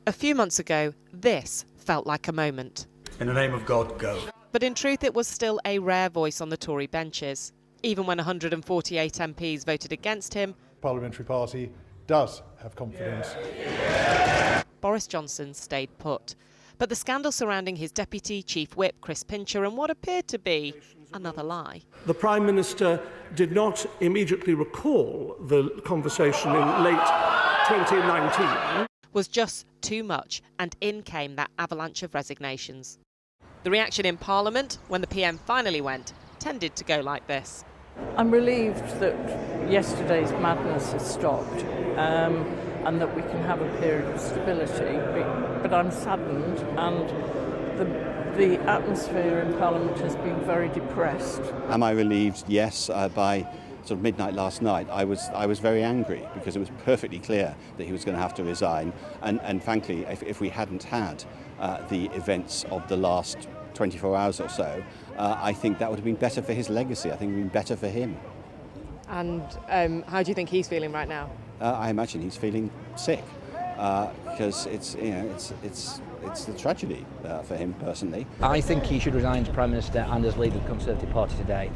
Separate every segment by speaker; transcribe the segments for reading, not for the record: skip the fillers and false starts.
Speaker 1: A few months ago, this felt like a moment.
Speaker 2: In the name of God, go.
Speaker 1: But in truth, it was still a rare voice on the Tory benches. Even when 148 MPs voted against him,
Speaker 3: parliamentary party does have confidence.
Speaker 1: Boris Johnson stayed put. But the scandal surrounding his deputy chief whip, Chris Pincher, and what appeared to be another lie.
Speaker 4: The Prime Minister did not immediately recall the conversation in late 2019.
Speaker 1: Was just too much, and in came that avalanche of resignations. The reaction in Parliament, when the PM finally went, tended to go like this.
Speaker 5: I'm relieved that yesterday's madness has stopped and that we can have a period of stability, but I'm saddened, and the atmosphere in Parliament has been very depressed.
Speaker 6: Am I relieved? Yes. By sort of midnight last night, I was very angry because it was perfectly clear that he was going to have to resign. And frankly, if we hadn't had the events of the last 24 hours or so, I think that would have been better for his legacy. I think it would have been better for him.
Speaker 1: And how do you think he's feeling right now?
Speaker 6: I imagine he's feeling sick because it's a tragedy for him personally.
Speaker 7: I think he should resign as Prime Minister and as leader of the Conservative Party today.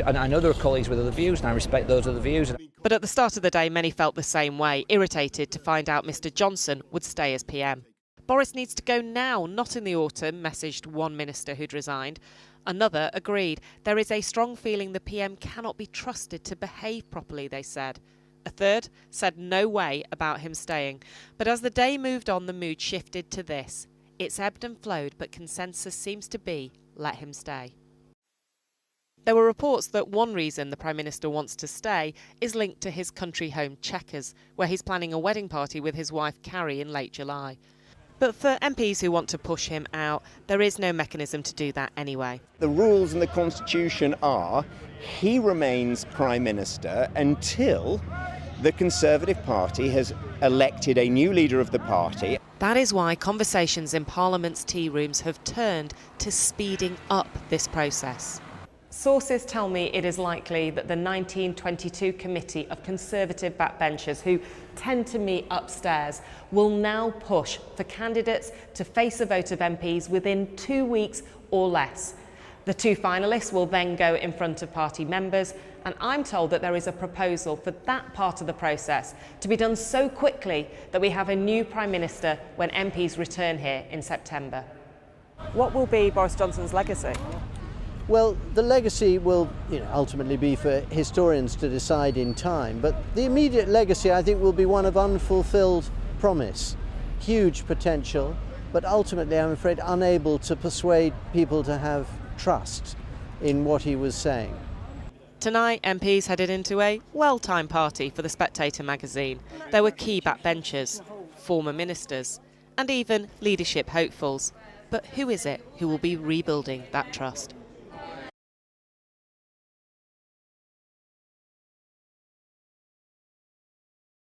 Speaker 7: And I know there are colleagues with other views, and I respect those other views.
Speaker 1: But at the start of the day, many felt the same way, irritated to find out Mr Johnson would stay as PM. Boris needs to go now, not in the autumn, messaged one minister who'd resigned. Another agreed. There is a strong feeling the PM cannot be trusted to behave properly, they said. A third said no way about him staying. But as the day moved on, the mood shifted to this. It's ebbed and flowed, but consensus seems to be, let him stay. There were reports that one reason the Prime Minister wants to stay is linked to his country home Chequers, where he's planning a wedding party with his wife Carrie in late July. But for MPs who want to push him out, there is no mechanism to do that anyway.
Speaker 8: The rules in the Constitution are he remains Prime Minister until the Conservative Party has elected a new leader of the party.
Speaker 1: That is why conversations in Parliament's tea rooms have turned to speeding up this process. Sources tell me it is likely that the 1922 committee of Conservative backbenchers, who tend to meet upstairs, will now push for candidates to face a vote of MPs within 2 weeks or less. The two finalists will then go in front of party members, and I'm told that there is a proposal for that part of the process to be done so quickly that we have a new Prime Minister when MPs return here in September. What will be Boris Johnson's legacy?
Speaker 9: Well, the legacy will ultimately be for historians to decide in time, but the immediate legacy, I think, will be one of unfulfilled promise. Huge potential, but ultimately, I'm afraid, unable to persuade people to have trust in what he was saying.
Speaker 1: Tonight, MPs headed into a well-timed party for The Spectator magazine. There were key backbenchers, former ministers, and even leadership hopefuls. But who is it who will be rebuilding that trust?